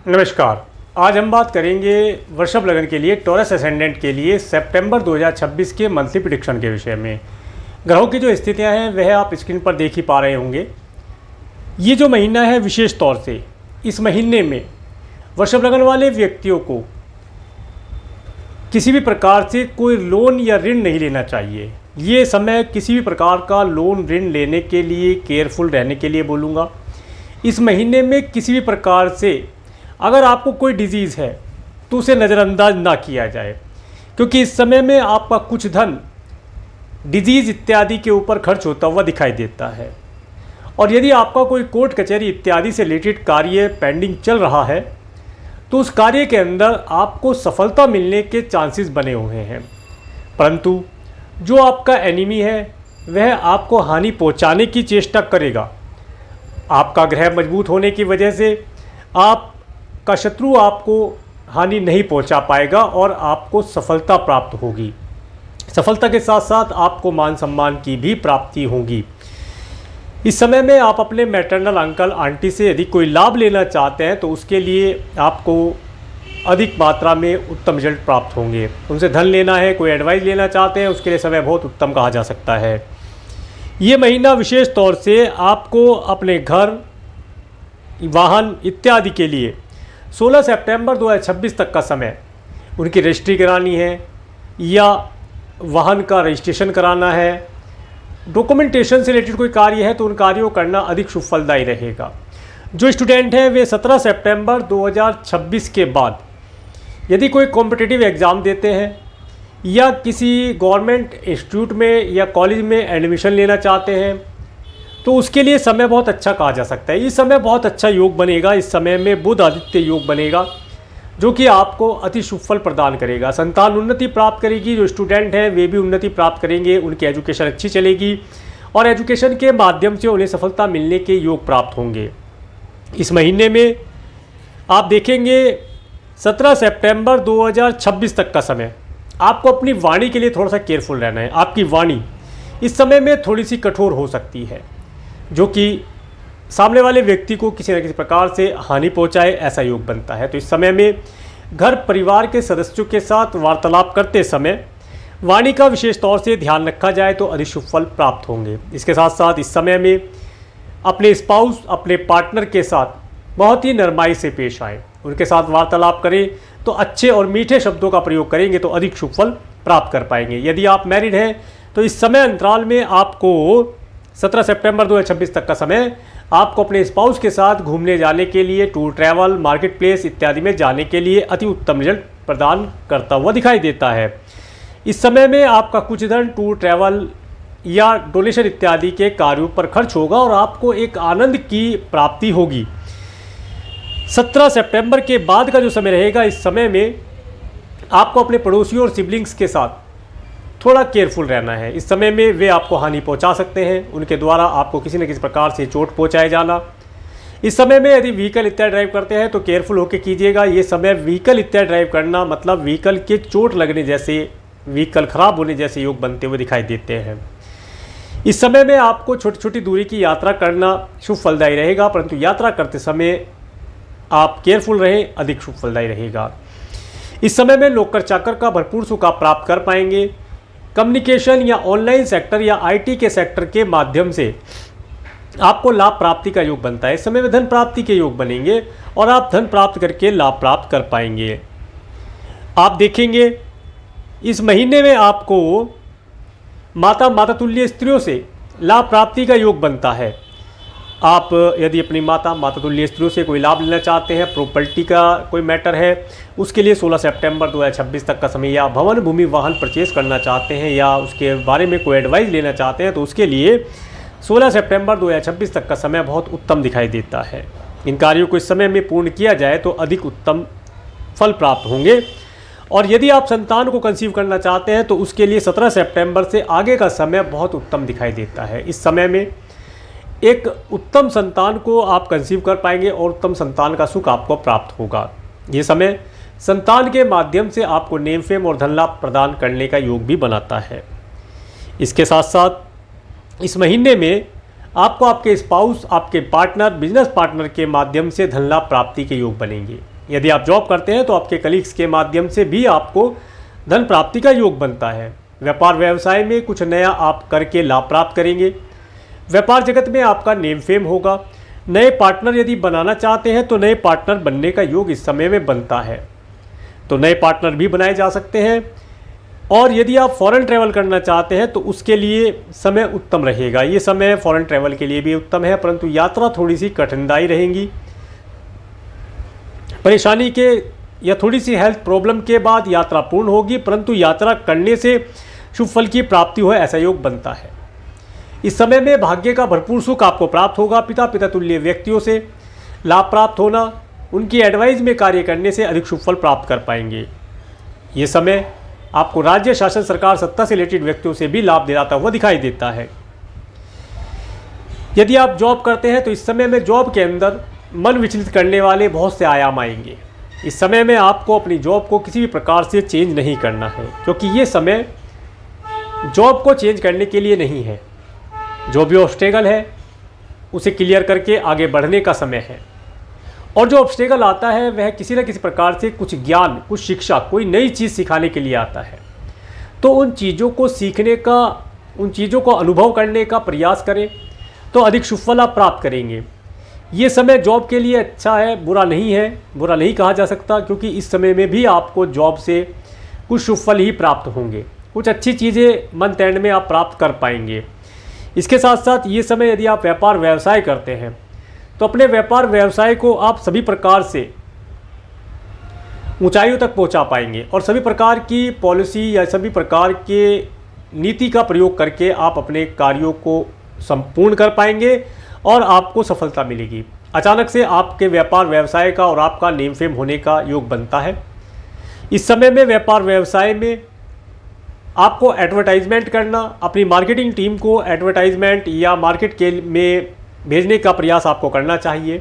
नमस्कार। आज हम बात करेंगे वृषभ लग्न के लिए टॉरस असेंडेंट के लिए सितंबर 2026 के मंथली प्रेडिक्शन के विषय में। ग्रहों की जो स्थितियां हैं वह आप स्क्रीन पर देख ही पा रहे होंगे। ये जो महीना है विशेष तौर से इस महीने में वृषभ लग्न वाले व्यक्तियों को किसी भी प्रकार से कोई लोन या ऋण नहीं लेना चाहिए। ये समय किसी भी प्रकार का लोन ऋण लेने के लिए केयरफुल रहने के लिए बोलूँगा। इस महीने में किसी भी प्रकार से अगर आपको कोई डिजीज़ है तो उसे नज़रअंदाज ना किया जाए, क्योंकि इस समय में आपका कुछ धन डिजीज़ इत्यादि के ऊपर खर्च होता हुआ दिखाई देता है। और यदि आपका कोई कोर्ट कचहरी इत्यादि से रिलेटेड कार्य पेंडिंग चल रहा है तो उस कार्य के अंदर आपको सफलता मिलने के चांसेस बने हुए हैं, परंतु जो आपका एनिमी है वह आपको हानि पहुंचाने की चेष्टा करेगा। आपका ग्रह मजबूत होने की वजह से आपका शत्रु आपको हानि नहीं पहुंचा पाएगा और आपको सफलता प्राप्त होगी। सफलता के साथ साथ आपको मान सम्मान की भी प्राप्ति होगी। इस समय में आप अपने मैटरनल अंकल आंटी से यदि कोई लाभ लेना चाहते हैं तो उसके लिए आपको अधिक मात्रा में उत्तम रिजल्ट प्राप्त होंगे। उनसे धन लेना है, कोई एडवाइस लेना चाहते हैं, उसके लिए समय बहुत उत्तम कहा जा सकता है। ये महीना विशेष तौर से आपको अपने घर, वाहन इत्यादि के लिए 16 सितंबर 2026 तक का समय उनकी रजिस्ट्री करानी है या वाहन का रजिस्ट्रेशन कराना है, डॉक्यूमेंटेशन से रिलेटेड कोई कार्य है तो उन कार्यों को करना अधिक शुभ फलदायी रहेगा। जो स्टूडेंट हैं वे 17 सितंबर 2026 के बाद यदि कोई कॉम्पिटिटिव एग्ज़ाम देते हैं या किसी गवर्नमेंट इंस्टीट्यूट में या कॉलेज में एडमिशन लेना चाहते हैं तो उसके लिए समय बहुत अच्छा कहा जा सकता है। इस समय बहुत अच्छा योग बनेगा। इस समय में बुध आदित्य योग बनेगा जो कि आपको अति शुभ फल प्रदान करेगा। संतान उन्नति प्राप्त करेगी। जो स्टूडेंट हैं वे भी उन्नति प्राप्त करेंगे, उनकी एजुकेशन अच्छी चलेगी और एजुकेशन के माध्यम से उन्हें सफलता मिलने के योग प्राप्त होंगे। इस महीने में आप देखेंगे 17 सितंबर 2026 तक का समय आपको अपनी वाणी के लिए थोड़ा सा केयरफुल रहना है। आपकी वाणी इस समय में थोड़ी सी कठोर हो सकती है जो कि सामने वाले व्यक्ति को किसी न किसी प्रकार से हानि पहुंचाए, ऐसा योग बनता है। तो इस समय में घर परिवार के सदस्यों के साथ वार्तालाप करते समय वाणी का विशेष तौर से ध्यान रखा जाए तो अधिक शुभ फल प्राप्त होंगे। इसके साथ साथ इस समय में अपने स्पाउस, अपने पार्टनर के साथ बहुत ही नरमाई से पेश आए, उनके साथ वार्तालाप करें तो अच्छे और मीठे शब्दों का प्रयोग करेंगे तो अधिक शुभ फल प्राप्त कर पाएंगे। यदि आप मैरिड हैं तो इस समय अंतराल में आपको 17 सितंबर 2026 तक का समय आपको अपने स्पाउस के साथ घूमने जाने के लिए, टूर ट्रैवल, मार्केट प्लेस इत्यादि में जाने के लिए अति उत्तम रिजल्ट प्रदान करता हुआ दिखाई देता है। इस समय में आपका कुछ धन टूर ट्रैवल या डोनेशन इत्यादि के कार्यों पर खर्च होगा और आपको एक आनंद की प्राप्ति होगी। 17 सितंबर के बाद का जो समय रहेगा, इस समय में आपको अपने पड़ोसियों और सिबलिंग्स के साथ थोड़ा केयरफुल रहना है। इस समय में वे आपको हानि पहुंचा सकते हैं, उनके द्वारा आपको किसी न किसी प्रकार से चोट पहुंचाए जाना। इस समय में यदि व्हीकल इत्यादि ड्राइव करते हैं तो केयरफुल होकर कीजिएगा। ये समय व्हीकल इत्यादि ड्राइव करना मतलब व्हीकल के चोट लगने जैसे, व्हीकल खराब होने जैसे योग बनते हुए दिखाई देते हैं। इस समय में आपको छोटी छोटी दूरी की यात्रा करना शुभ फलदायी रहेगा, परंतु यात्रा करते समय आप केयरफुल रहें, अधिक शुभ फलदायी रहेगा। इस समय में नौकर चाकर का भरपूर सुख आप प्राप्त कर पाएंगे। कम्युनिकेशन या ऑनलाइन सेक्टर या आईटी के सेक्टर के माध्यम से आपको लाभ प्राप्ति का योग बनता है। इस समय में धन प्राप्ति के योग बनेंगे और आप धन प्राप्त करके लाभ प्राप्त कर पाएंगे। आप देखेंगे इस महीने में आपको माता तुल्य स्त्रियों से लाभ प्राप्ति का योग बनता है। आप यदि अपनी माता तुल्य स्त्रियों से कोई लाभ लेना चाहते हैं, प्रॉपर्टी का कोई मैटर है, उसके लिए 16 सितंबर 2026 तक का समय, या भवन भूमि वाहन परचेज करना चाहते हैं या उसके बारे में कोई एडवाइस लेना चाहते हैं तो उसके लिए 16 सितंबर 2026 तक का समय बहुत उत्तम दिखाई देता है। इन कार्यों को इस समय में पूर्ण किया जाए तो अधिक उत्तम फल प्राप्त होंगे। और यदि आप संतान को कंसीव करना चाहते हैं तो उसके लिए 17 सितंबर से आगे का समय बहुत उत्तम दिखाई देता है। इस समय में एक उत्तम संतान को आप कंसीव कर पाएंगे और उत्तम संतान का सुख आपको प्राप्त होगा। ये समय संतान के माध्यम से आपको नेम फेम और धन लाभ प्रदान करने का योग भी बनाता है। इसके साथ साथ इस महीने में आपको आपके स्पाउस, आपके पार्टनर, बिजनेस पार्टनर के माध्यम से धन लाभ प्राप्ति के योग बनेंगे। यदि आप जॉब करते हैं तो आपके कलीग्स के माध्यम से भी आपको धन प्राप्ति का योग बनता है। व्यापार व्यवसाय में कुछ नया आप करके लाभ प्राप्त करेंगे। व्यापार जगत में आपका नेम फेम होगा। नए पार्टनर यदि बनाना चाहते हैं तो नए पार्टनर बनने का योग इस समय में बनता है, तो नए पार्टनर भी बनाए जा सकते हैं। और यदि आप फॉरेन ट्रैवल करना चाहते हैं तो उसके लिए समय उत्तम रहेगा। ये समय फॉरेन ट्रैवल के लिए भी उत्तम है, परंतु यात्रा थोड़ी सी कठिनाई रहेगी। परेशानी के या थोड़ी सी हेल्थ प्रॉब्लम के बाद यात्रा पूर्ण होगी, परंतु यात्रा करने से शुभ फल की प्राप्ति हो ऐसा योग बनता है। इस समय में भाग्य का भरपूर सुख आपको प्राप्त होगा। पिता तुल्य व्यक्तियों से लाभ प्राप्त होना, उनकी एडवाइस में कार्य करने से अधिक शुभ फल प्राप्त कर पाएंगे। ये समय आपको राज्य शासन सरकार सत्ता से रिलेटेड व्यक्तियों से भी लाभ दिलाता हुआ दिखाई देता है। यदि आप जॉब करते हैं तो इस समय में जॉब के अंदर मन विचलित करने वाले बहुत से आयाम आएंगे। इस समय में आपको अपनी जॉब को किसी भी प्रकार से चेंज नहीं करना है, क्योंकि ये समय जॉब को चेंज करने के लिए नहीं है। जो भी ऑब्स्टेकल है उसे क्लियर करके आगे बढ़ने का समय है। और जो ऑब्स्टेकल आता है वह किसी न किसी प्रकार से कुछ ज्ञान, कुछ शिक्षा, कोई नई चीज़ सिखाने के लिए आता है। तो उन चीज़ों को सीखने का, उन चीज़ों को अनुभव करने का प्रयास करें तो अधिक शुभ फल आप प्राप्त करेंगे। ये समय जॉब के लिए अच्छा है, बुरा नहीं है, बुरा नहीं कहा जा सकता, क्योंकि इस समय में भी आपको जॉब से कुछ शुभ फल ही प्राप्त होंगे। कुछ अच्छी चीज़ें मंथ एंड में आप प्राप्त कर पाएंगे। इसके साथ साथ ये समय यदि आप व्यापार व्यवसाय करते हैं तो अपने व्यापार व्यवसाय को आप सभी प्रकार से ऊंचाइयों तक पहुंचा पाएंगे और सभी प्रकार की पॉलिसी या सभी प्रकार के नीति का प्रयोग करके आप अपने कार्यों को संपूर्ण कर पाएंगे और आपको सफलता मिलेगी। अचानक से आपके व्यापार व्यवसाय का और आपका नेम फेम होने का योग बनता है। इस समय में व्यापार व्यवसाय में आपको एडवर्टाइजमेंट करना, अपनी मार्केटिंग टीम को एडवर्टाइजमेंट या मार्केट के में भेजने का प्रयास आपको करना चाहिए,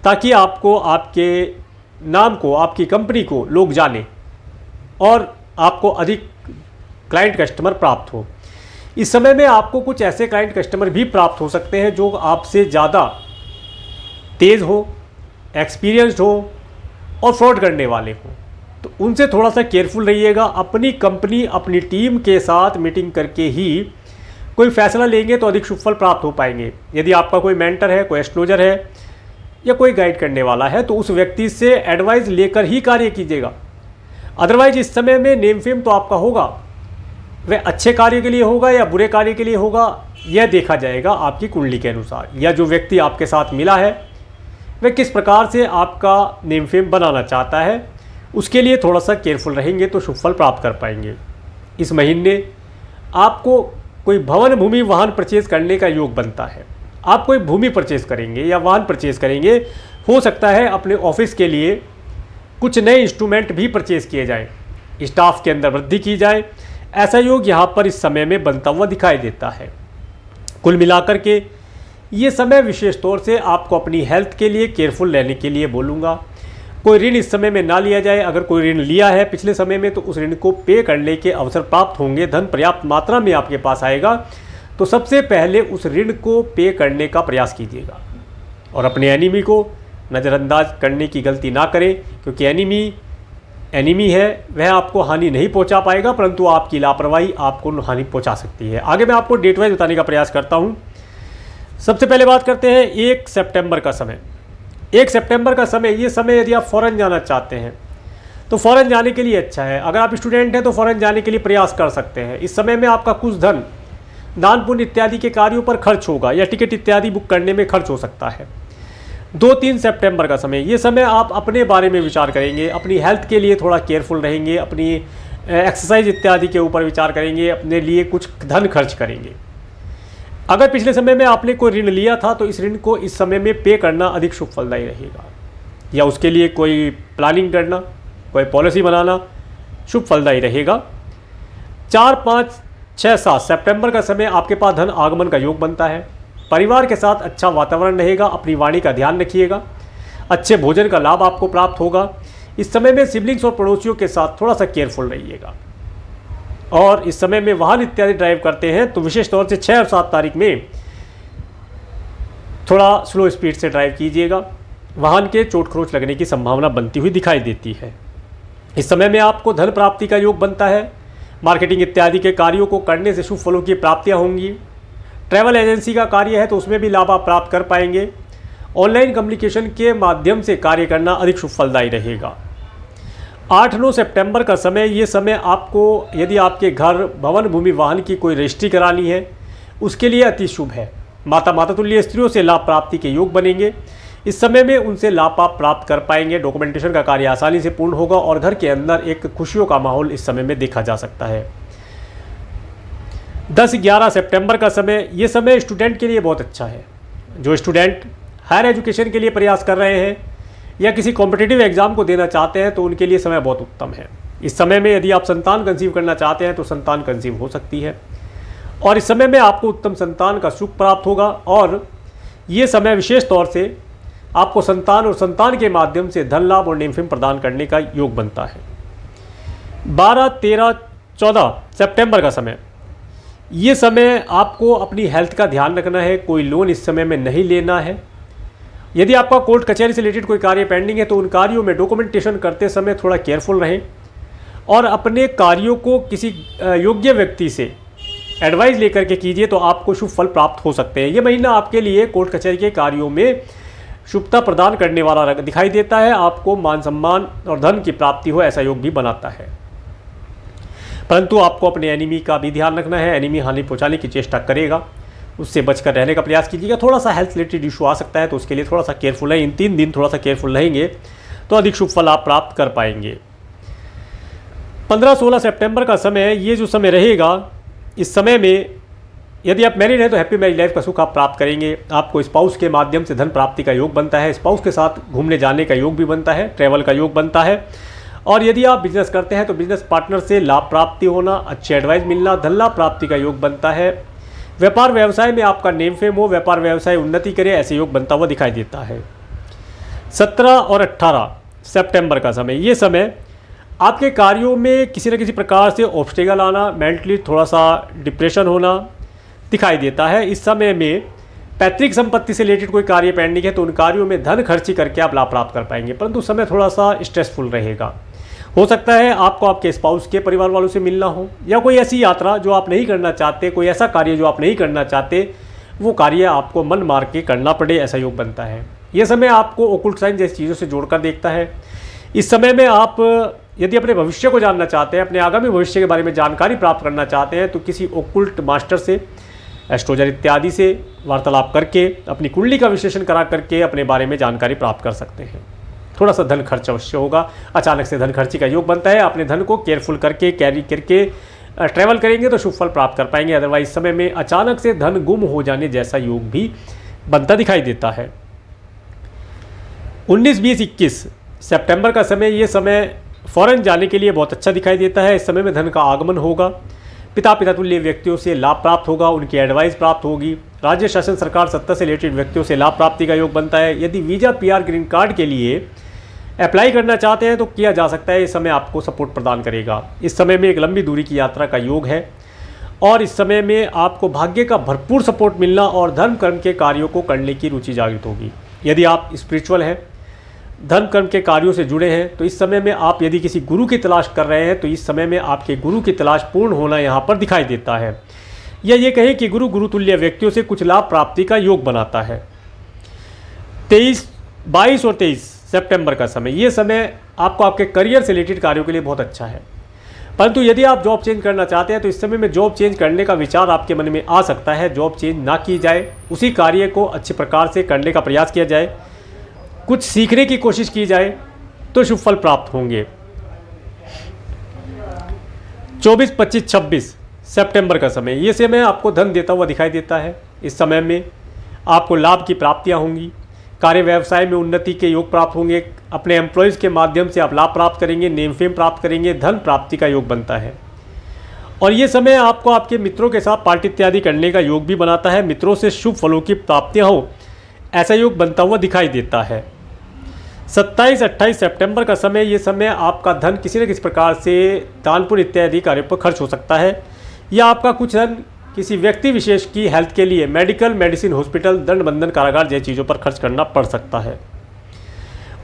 ताकि आपको, आपके नाम को, आपकी कंपनी को लोग जाने और आपको अधिक क्लाइंट कस्टमर प्राप्त हो। इस समय में आपको कुछ ऐसे क्लाइंट कस्टमर भी प्राप्त हो सकते हैं जो आपसे ज़्यादा तेज़ हो, एक्सपीरियंस्ड हो और फ्रॉड करने वाले हों, तो उनसे थोड़ा सा केयरफुल रहिएगा। अपनी कंपनी, अपनी टीम के साथ मीटिंग करके ही कोई फैसला लेंगे तो अधिक शुभ फल प्राप्त हो पाएंगे। यदि आपका कोई मेंटर है, कोई एस्ट्रोलॉजर है या कोई गाइड करने वाला है तो उस व्यक्ति से एडवाइस लेकर ही कार्य कीजिएगा। अदरवाइज इस समय में नेम फेम तो आपका होगा, वह अच्छे कार्य के लिए होगा या बुरे कार्य के लिए होगा, यह देखा जाएगा आपकी कुंडली के अनुसार, या जो व्यक्ति आपके साथ मिला है वह किस प्रकार से आपका नेम फेम बनाना चाहता है। उसके लिए थोड़ा सा केयरफुल रहेंगे तो शुभ फल प्राप्त कर पाएंगे। इस महीने आपको कोई भवन, भूमि, वाहन परचेज करने का योग बनता है। आप कोई भूमि परचेज करेंगे या वाहन परचेज करेंगे, हो सकता है अपने ऑफिस के लिए कुछ नए इंस्ट्रूमेंट भी परचेज किए जाएं, स्टाफ के अंदर वृद्धि की जाए, ऐसा योग यहाँ पर इस समय में बनता हुआ दिखाई देता है। कुल मिलाकर के ये समय विशेष तौर से आपको अपनी हेल्थ के लिए केयरफुल रहने के लिए बोलूँगा। कोई ऋण इस समय में ना लिया जाए। अगर कोई ऋण लिया है पिछले समय में तो उस ऋण को पे करने के अवसर प्राप्त होंगे, धन पर्याप्त मात्रा में आपके पास आएगा, तो सबसे पहले उस ऋण को पे करने का प्रयास कीजिएगा और अपने एनिमी को नज़रअंदाज करने की गलती ना करें, क्योंकि एनिमी है, वह आपको हानि नहीं पहुंचा पाएगा, परंतु आपकी लापरवाही आपको हानि पहुंचा सकती है। आगे मैं आपको डेट वाइज बताने का प्रयास करता हूं। सबसे पहले बात करते हैं 1 सितंबर का समय। 1 सितंबर का समय, ये समय यदि आप फ़ॉरेन जाना चाहते हैं तो फ़ॉरेन जाने के लिए अच्छा है। अगर आप स्टूडेंट हैं तो फ़ॉरेन जाने के लिए प्रयास कर सकते हैं। इस समय में आपका कुछ धन दान पुण्य इत्यादि के कार्यों पर खर्च होगा या टिकट इत्यादि बुक करने में खर्च हो सकता है। 2-3 सितंबर का समय, ये समय आप अपने बारे में विचार करेंगे, अपनी हेल्थ के लिए थोड़ा केयरफुल रहेंगे, अपनी एक्सरसाइज इत्यादि के ऊपर विचार करेंगे, अपने लिए कुछ धन खर्च करेंगे। अगर पिछले समय में आपने कोई ऋण लिया था तो इस ऋण को इस समय में पे करना अधिक शुभ फलदायी रहेगा, या उसके लिए कोई प्लानिंग करना, कोई पॉलिसी बनाना शुभ फलदायी रहेगा। 4, 5, 6, 7 सितंबर का समय आपके पास धन आगमन का योग बनता है। परिवार के साथ अच्छा वातावरण रहेगा, अपनी वाणी का ध्यान रखिएगा, अच्छे भोजन का लाभ आपको प्राप्त होगा। इस समय में सिबलिंग्स और पड़ोसियों के साथ थोड़ा सा केयरफुल रहिएगा। और इस समय में वाहन इत्यादि ड्राइव करते हैं तो विशेष तौर से 6 और 7 तारीख में थोड़ा स्लो स्पीड से ड्राइव कीजिएगा। वाहन के चोट खरोच लगने की संभावना बनती हुई दिखाई देती है। इस समय में आपको धन प्राप्ति का योग बनता है। मार्केटिंग इत्यादि के कार्यों को करने से शुभ फलों की प्राप्तियां होंगी। ट्रैवल एजेंसी का कार्य है तो उसमें भी लाभ आप प्राप्त कर पाएंगे। ऑनलाइन कम्युनिकेशन के माध्यम से कार्य करना अधिक शुभ फलदायी रहेगा। 8-9 सितंबर का समय, ये समय आपको यदि आपके घर, भवन, भूमि, वाहन की कोई रजिस्ट्री करानी है उसके लिए अति शुभ है। माता तुल्य स्त्रियों से लाभ प्राप्ति के योग बनेंगे। इस समय में उनसे लाभ आप प्राप्त कर पाएंगे। डॉक्यूमेंटेशन का कार्य आसानी से पूर्ण होगा और घर के अंदर एक खुशियों का माहौल इस समय में देखा जा सकता है। 10-11 सितंबर का समय, ये समय स्टूडेंट के लिए बहुत अच्छा है। जो स्टूडेंट हायर एजुकेशन के लिए प्रयास कर रहे हैं या किसी कॉम्पिटिटिव एग्जाम को देना चाहते हैं तो उनके लिए समय बहुत उत्तम है। इस समय में यदि आप संतान कंसीव करना चाहते हैं तो संतान कंसीव हो सकती है और इस समय में आपको उत्तम संतान का सुख प्राप्त होगा। और ये समय विशेष तौर से आपको संतान और संतान के माध्यम से धन लाभ और नेमफेम प्रदान करने का योग बनता है। 12-13-14 सितंबर का समय, ये समय आपको अपनी हेल्थ का ध्यान रखना है। कोई लोन इस समय में नहीं लेना है। यदि आपका कोर्ट कचहरी से रिलेटेड कोई कार्य पेंडिंग है तो उन कार्यों में डॉक्यूमेंटेशन करते समय थोड़ा केयरफुल रहें और अपने कार्यों को किसी योग्य व्यक्ति से एडवाइस लेकर के कीजिए तो आपको शुभ फल प्राप्त हो सकते हैं। ये महीना आपके लिए कोर्ट कचहरी के कार्यों में शुभता प्रदान करने वाला दिखाई देता है। आपको मान सम्मान और धन की प्राप्ति हो ऐसा योग भी बनाता है। परंतु आपको अपने एनिमी का भी ध्यान रखना है। एनिमी हानि पहुंचाने की चेष्टा करेगा, उससे बचकर रहने का प्रयास कीजिएगा। थोड़ा सा हेल्थ रिलेटेड इशू आ सकता है तो उसके लिए थोड़ा सा केयरफुल है। इन 3 दिन थोड़ा सा केयरफुल रहेंगे तो अधिक शुभ फल आप प्राप्त कर पाएंगे। 15-16 सितंबर का समय, ये जो समय रहेगा, इस समय में यदि आप मैरिड हैं तो हैप्पी मैरिज लाइफ का सुख आप प्राप्त करेंगे। आपको स्पाउस के माध्यम से धन प्राप्ति का योग बनता है। स्पाउस के साथ घूमने जाने का योग भी बनता है। ट्रैवल का योग बनता है। और यदि आप बिजनेस करते हैं तो बिजनेस पार्टनर से लाभ प्राप्ति होना, अच्छी एडवाइस मिलना, धन लाभ प्राप्ति का योग बनता है। व्यापार व्यवसाय में आपका नेम फेम हो, व्यापार व्यवसाय उन्नति करे, ऐसे योग बनता हुआ दिखाई देता है। 17 और 18 सितंबर का समय, ये समय आपके कार्यों में किसी न किसी प्रकार से ऑब्स्टेकल आना, मेंटली थोड़ा सा डिप्रेशन होना दिखाई देता है। इस समय में पैतृक संपत्ति से रिलेटेड कोई कार्य पेंडिंग है तो उन कार्यों में धन खर्ची करके आप लाभ प्राप्त कर पाएंगे, परंतु समय थोड़ा सा स्ट्रेसफुल रहेगा। हो सकता है आपको आपके स्पाउस के परिवार वालों से मिलना हो या कोई ऐसी यात्रा जो आप नहीं करना चाहते, कोई ऐसा कार्य जो आप नहीं करना चाहते, वो कार्य आपको मन मार के करना पड़े, ऐसा योग बनता है। यह समय आपको ओकुल्ट साइन जैसी चीज़ों से जोड़कर देखता है। इस समय में आप यदि अपने भविष्य को जानना चाहते हैं, अपने आगामी भविष्य के बारे में जानकारी प्राप्त करना चाहते हैं तो किसी ओकुल्ट मास्टर से, एस्ट्रोलजर इत्यादि से वार्तालाप करके अपनी कुंडली का विश्लेषण करा करके अपने बारे में जानकारी प्राप्त कर सकते हैं। थोड़ा सा धन खर्च अवश्य होगा। अचानक से धन खर्ची का योग बनता है। अपने धन को केयरफुल करके कैरी करके ट्रैवल करेंगे तो शुभ फल प्राप्त कर पाएंगे। अदरवाइज समय में अचानक से धन गुम हो जाने जैसा योग भी बनता दिखाई देता है। 19, 20, 21 सितंबर का समय, ये समय फॉरेन जाने के लिए बहुत अच्छा दिखाई देता है। इस समय में धन का आगमन होगा। पिता तुल्य व्यक्तियों से लाभ प्राप्त होगा, उनकी एडवाइस प्राप्त होगी। राज्य शासन, सरकार, सत्ता से रिलेटेड व्यक्तियों से लाभ प्राप्ति का योग बनता है। यदि वीज़ा, PR, ग्रीन कार्ड के लिए अप्लाई करना चाहते हैं तो किया जा सकता है। इस समय आपको सपोर्ट प्रदान करेगा। इस समय में एक लंबी दूरी की यात्रा का योग है और इस समय में आपको भाग्य का भरपूर सपोर्ट मिलना और धर्म कर्म के कार्यों को करने की रुचि जागृत होगी। यदि आप स्पिरिचुअल हैं, धर्म कर्म के कार्यों से जुड़े हैं तो इस समय में आप यदि किसी गुरु की तलाश कर रहे हैं तो इस समय में आपके गुरु की तलाश पूर्ण होना यहाँ पर दिखाई देता है। या ये कहें कि गुरु तुल्य व्यक्तियों से कुछ लाभ प्राप्ति का योग बनाता है। 22 और 23 सितंबर का समय, ये समय आपको आपके करियर से रिलेटेड कार्यों के लिए बहुत अच्छा है। परंतु यदि आप जॉब चेंज करना चाहते हैं तो इस समय में जॉब चेंज करने का विचार आपके मन में आ सकता है। जॉब चेंज ना की जाए, उसी कार्य को अच्छे प्रकार से करने का प्रयास किया जाए, कुछ सीखने की कोशिश की जाए तो शुभ फल प्राप्त होंगे। 24, 25, 26 सितंबर का समय, ये समय आपको धन देता हुआ दिखाई देता है। इस समय में आपको लाभ की प्राप्तियां होंगी। कार्य व्यवसाय में उन्नति के योग प्राप्त होंगे। अपने एम्प्लॉयज़ के माध्यम से आप लाभ प्राप्त करेंगे, नेम फेम प्राप्त करेंगे, धन प्राप्ति का योग बनता है। और ये समय आपको आपके मित्रों के साथ पार्टी इत्यादि करने का योग भी बनाता है। मित्रों से शुभ फलों की प्राप्तियां हो ऐसा योग बनता हुआ दिखाई देता है। 27, 28 सितंबर का समय, ये समय आपका धन किसी न किसी प्रकार से दान पुण्य इत्यादि कार्यों पर खर्च हो सकता है या आपका कुछ धन किसी व्यक्ति विशेष की हेल्थ के लिए मेडिकल, मेडिसिन, हॉस्पिटल, दंड बंधन, कारागार जैसी चीज़ों पर खर्च करना पड़ सकता है।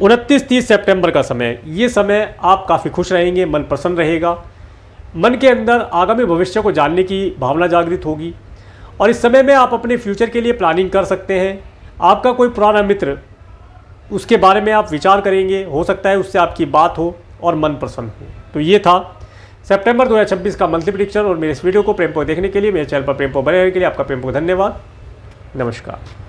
29-30 सितंबर का समय, ये समय आप काफ़ी खुश रहेंगे, मन प्रसन्न रहेगा, मन के अंदर आगामी भविष्य को जानने की भावना जागृत होगी और इस समय में आप अपने फ्यूचर के लिए प्लानिंग कर सकते हैं। आपका कोई पुराना मित्र, उसके बारे में आप विचार करेंगे, हो सकता है उससे आपकी बात हो और मन प्रसन्न हो। तो ये था सितंबर 2026 का मंथली प्रेडिक्शन और मेरे इस वीडियो को प्रेम को देखने के लिए, मेरे चैनल पर प्रेम को बने रहने के लिए आपका प्रेम को धन्यवाद। नमस्कार।